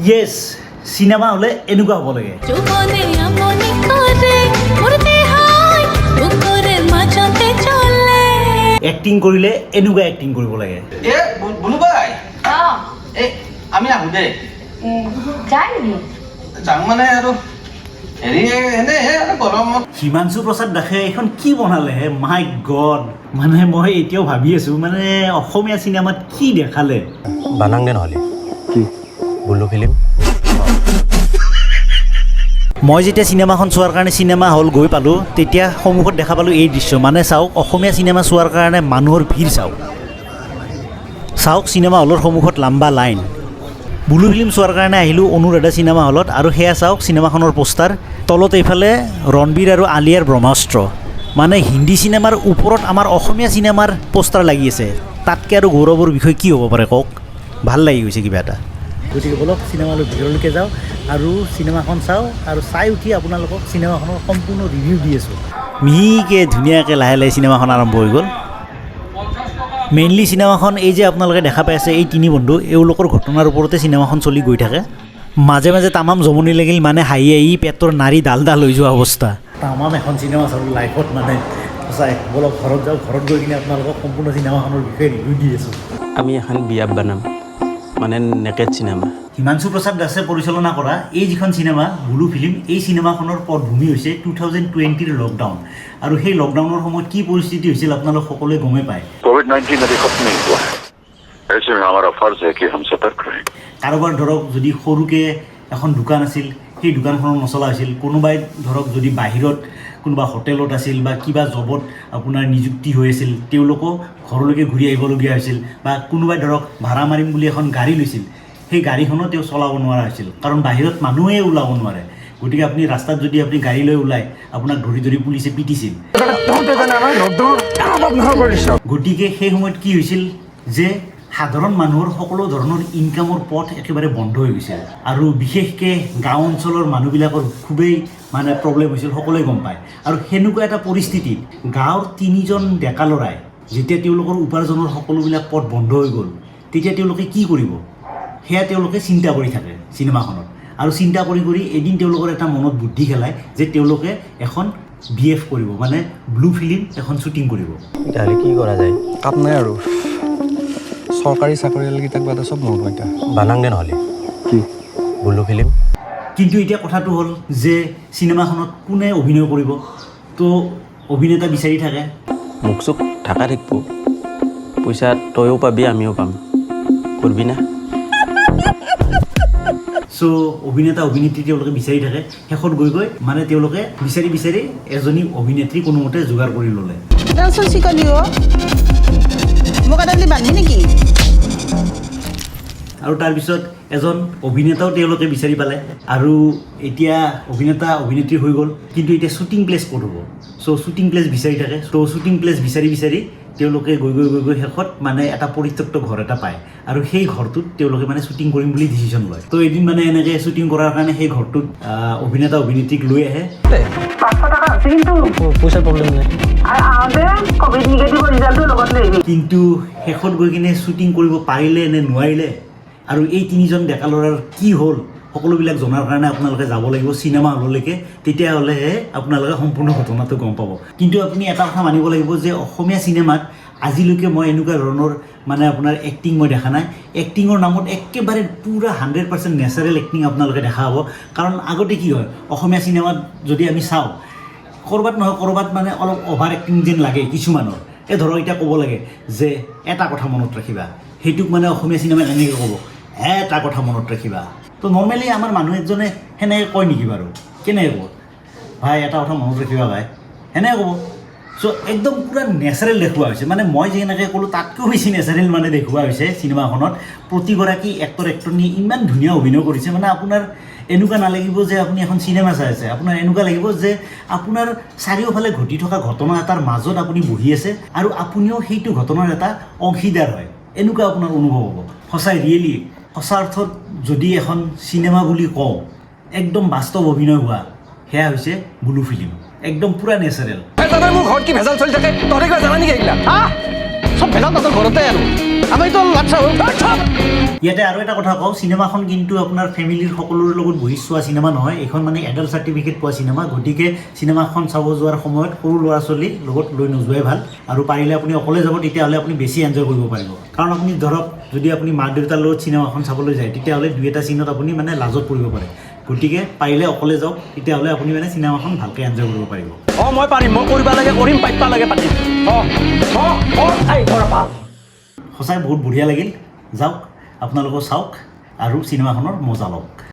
Yes cinema হ'লে এনেকুৱা হ'ব লাগে এক্টিং কৰিলে এনেকুৱা এক্টিং কৰিব লাগে বুলু ভাই আমি আহো দে যাম মানে আৰু হেৰি এনে গৰমত হিমাংশু প্ৰসাদ দাসে এইখন কি বনালে হে মাই গড মানে মই এতিয়াও ভাবি আছোঁ মানে অসমীয়া চিনেমাত কি দেখালে বানাং দে নহ'লে কি বুলু ফিল্ম মই যেতিয়া চিনেমাখন চোৱাৰ কাৰণে চিনেমা হল গৈ পালোঁ তেতিয়া সন্মুখত দেখা পালোঁ এই দৃশ্য মানে চাওক অসমীয়া চিনেমা চোৱাৰ কাৰণে মানুহৰ ভিৰ চাওক চিনেমা হলৰ সন্মুখত লাম্বা লাইন বুলু ফিল্ম চোৱাৰ কাৰণে আহিলোঁ অনুৰাধা চিনেমা হলত আৰু সেয়া চাওক চিনেমাখনৰ পোষ্টাৰ তলত এইফালে ৰণবীৰ আৰু আলিয়াৰ ব্ৰহ্মাস্ত্ৰ মানে হিন্দী চিনেমাৰ ওপৰত আমাৰ অসমীয়া চিনেমাৰ পোষ্টাৰ লাগি আছে তাতকৈ আৰু গৌৰৱৰ বিষয় কি হ'ব পাৰে কওক ভাল লাগি গৈছে কিবা এটা গতিকে বলক চিনেমালৈ ভিতৰলৈকে যাওঁ আৰু চিনেমাখন চাওঁ আৰু চাই উঠি আপোনালোকক চিনেমাখনৰ সম্পূৰ্ণ ৰিভিউ দি আছোঁ মিহিকৈ ধুনীয়াকৈ লাহে লাহে চিনেমাখন আৰম্ভ হৈ গ'ল মেইনলি চিনেমাখন এই যে আপোনালোকে দেখা পাই আছে এই তিনি বন্ধু এওঁলোকৰ ঘটনাৰ ওপৰতে চিনেমাখন চলি গৈ থাকে মাজে মাজে তামাম জমনি লাগিল মানে হাঁহি হাঁহি পেটৰ নাৰী ডাল হৈ যোৱা অৱস্থা তামাম এখন চিনেমা চালোঁ লাইফত মানে সঁচাই বলক ঘৰত যাওঁ ঘৰত গৈ কিনে আপোনালোকক সম্পূৰ্ণ চিনেমাখনৰ বিষয়ে ৰিভিউ দি আছোঁ আমি এখন বিয়া বনাম মানে নেকেড চিনেমা হিমাংশু প্ৰসাদ দাসে পৰিচালনা কৰা এই যিখন চিনেমা বুলু ফিল্ম এই চিনেমাখনৰ পটভূমি হৈছে 2020ৰ লকডাউন আৰু সেই লকডাউনৰ সময়ত কি পৰিস্থিতি হৈছিল আপোনালোক সকলোৱে গমেই পায় कोविड-19 अभी खत्म नहीं हुआ है ऐसे में हमारा फर्ज है कि हम सतर्क रहें কাৰোবাৰ ধৰক যদি সৰুকৈ এখন দোকান আছিল সেই দোকানখনৰ নচলা হৈছিল কোনোবাই ধৰক যদি বাহিৰত কোনোবা হোটেলত আছিল বা কিবা জবত আপোনাৰ নিযুক্তি হৈ আছিল তেওঁলোকো ঘৰলৈকে ঘূৰি আহিবলগীয়া হৈছিল বা কোনোবাই ধৰক ভাড়া মাৰিম বুলি এখন গাড়ী লৈছিল সেই গাড়ীখনো তেওঁ চলাব নোৱাৰা হৈছিল কাৰণ বাহিৰত মানুহে ওলাব নোৱাৰে গতিকে আপুনি ৰাস্তাত যদি আপুনি গাড়ী লৈ ওলায় আপোনাক ধৰি ধৰি পুলিচে পিটিছিল গতিকে সেই সময়ত কি হৈছিল যে সাধাৰণ মানুহৰ সকলো ধৰণৰ ইনকামৰ পথ একেবাৰে বন্ধ হৈ গৈছিল আৰু বিশেষকৈ গাঁও অঞ্চলৰ মানুহবিলাকৰ খুবেই মানে প্ৰব্লেম হৈছিল সকলোৱে গম পায় আৰু সেনেকুৱা এটা পৰিস্থিতিত গাঁৱৰ তিনিজন ডেকা ল'ৰাই যেতিয়া তেওঁলোকৰ উপাৰ্জনৰ সকলোবিলাক পথ বন্ধ হৈ গ'ল তেতিয়া তেওঁলোকে কি কৰিব সেয়া তেওঁলোকে চিন্তা কৰি থাকে চিনেমাখনত আৰু চিন্তা কৰি এদিন তেওঁলোকৰ এটা মনত বুদ্ধি খেলায় যে তেওঁলোকে এখন BF কৰিব মানে ব্লু ফিল্ম এখন শ্বুটিং কৰিব তেতিয়াহ'লে কি কৰা যায় কাম নাই আৰু চৰকাৰী চাকৰিয়ালকেইটাক বাদে চব নহ'ব এতিয়া বানাং দে নহ'লে কি বুলু ফিল্ম কিন্তু এতিয়া কথাটো হ'ল যে চিনেমাখনত কোনে অভিনয় কৰিব তো অভিনেতা বিচাৰি থাকে মুখ চুক ঢাকা থাকিব পইচা তয়ো পাবি আমিও পাম কৰিবি না চ' অভিনেতা অভিনেত্ৰী তেওঁলোকে বিচাৰি থাকে শেষত গৈ মানে তেওঁলোকে বিচাৰি এজনী অভিনেত্ৰী কোনোমতে যোগাৰ কৰি ল'লে আৰু তাৰপিছত এজন অভিনেতাও তেওঁলোকে বিচাৰি পালে আৰু এতিয়া অভিনেতা অভিনেত্ৰী হৈ গ'ল কিন্তু এতিয়া শ্বুটিং প্লেচ ক'ত হ'ব চ' শ্বুটিং প্লেচ বিচাৰি থাকে চ' শ্বুটিং প্লেচ বিচাৰি তেওঁলোকে গৈ শেষত মানে এটা পৰিত্যক্ত ঘৰ এটা পায় আৰু সেই ঘৰটোত তেওঁলোকে মানে শ্বুটিং কৰিম বুলি ডিচিশ্যন লয় তো এদিন মানে এনেকৈ শ্বুটিং কৰাৰ কাৰণে সেই ঘৰটোত অভিনেতা অভিনেত্ৰীক লৈ আহে পইচাৰ প্ৰব্লেম নাই কিন্তু শেষত গৈ কিনে শ্বুটিং কৰিব পাৰিলে নে নোৱাৰিলে আৰু এই তিনিজন ডেকা ল'ৰাৰ কি হ'ল সকলোবিলাক জনাৰ কাৰণে আপোনালোকে যাব লাগিব চিনেমা হললৈকে তেতিয়াহ'লেহে আপোনালোকে সম্পূৰ্ণ ঘটনাটো গম পাব কিন্তু আপুনি এটা কথা মানিব লাগিব যে অসমীয়া চিনেমাত আজিলৈকে মই এনেকুৱা ধৰণৰ মানে আপোনাৰ এক্টিং মই দেখা নাই এক্টিঙৰ নামত একেবাৰে পূৰা 100% নেচাৰেল এক্টিং আপোনালোকে দেখা হ'ব কাৰণ আগতে কি হয় অসমীয়া চিনেমাত যদি আমি চাওঁ ক'ৰবাত নহয় ক'ৰবাত মানে অলপ অভাৰ এক্টিং যেন লাগে কিছুমানৰ এই ধৰক এতিয়া ক'ব লাগে যে এটা কথা মনত ৰাখিবা সেইটোক মানে অসমীয়া চিনেমাত এনেকৈ ক'ব এটা কথা মনত ৰাখিবা তো নৰ্মেলি আমাৰ মানুহ এজনে সেনেকৈ কয় নেকি বাৰু কেনেকৈ ক'ব ভাই এটা কথা মনত ৰাখিবা ভাই সেনেকৈ ক'ব চ' একদম পূৰা নেচাৰেল দেখুওৱা হৈছে মানে মই যেনেকৈ ক'লোঁ তাতকৈও বেছি নেচাৰেল মানে দেখুওৱা হৈছে চিনেমাখনত প্ৰতিগৰাকী এক্টৰ এক্টৰনি ইমান ধুনীয়া অভিনয় কৰিছে মানে আপোনাৰ এনেকুৱা নালাগিব যে আপুনি এখন চিনেমা চাই আছে আপোনাৰ এনেকুৱা লাগিব যে আপোনাৰ চাৰিওফালে ঘটি থকা ঘটনা এটাৰ মাজত আপুনি বহি আছে আৰু আপুনিও সেইটো ঘটনাৰ এটা অংশীদাৰ হয় এনেকুৱা আপোনাৰ অনুভৱ হ'ব সঁচাই ৰিয়েলি সঁচা অৰ্থত যদি এখন চিনেমা বুলি কওঁ একদম বাস্তৱ অভিনয় হোৱা সেয়া হৈছে বুলু ফিল্ম একদম পূৰা নেচাৰেল মোৰ ঘৰত কি ভেজাল চলি থাকে তহঁতে কিবা জানা নেকি এইবিলাক চব ভেজাল তাহাঁতৰ ঘৰতে আৰু আমিতো লাটছা ইয়াতে আৰু এটা কথা কওঁ, চিনেমাখন কিন্তু আপোনাৰ ফেমিলিৰ সকলোৰে লগত বহি চোৱা চিনেমা নহয়, এইখন মানে এডাল্ট চাৰ্টিফিকেট পোৱা চিনেমা। গতিকে চিনেমাখন চাব যোৱাৰ সময়ত সৰু ল'ৰা ছোৱালী লগত লৈ নোযোৱাই ভাল। আৰু পাৰিলে আপুনি অকলে যাব, তেতিয়াহ'লে আপুনি বেছি এনজয় কৰিব পাৰিব। কাৰণ আপুনি ধৰক যদি আপুনি মা দেউতাৰ লগত চিনেমাখন চাবলৈ যায়, তেতিয়াহ'লে দুই এটা চিনত আপুনি মানে লাজত পৰিব পাৰে। গতিকে পাৰিলে অকলে যাওক, তেতিয়াহ'লে আপুনি মানে চিনেমাখন ভালকৈ এনজয় কৰিব পাৰিব। অঁ মই পাৰিম, মই কৰিব লাগে কৰিম, পাতিব লাগে পাতিম। সঁচাই বহুত বঢ়িয়া লাগিল। যাওক আপোনালোকেও চাওক আৰু চিনেমাখনৰ মজা লওক।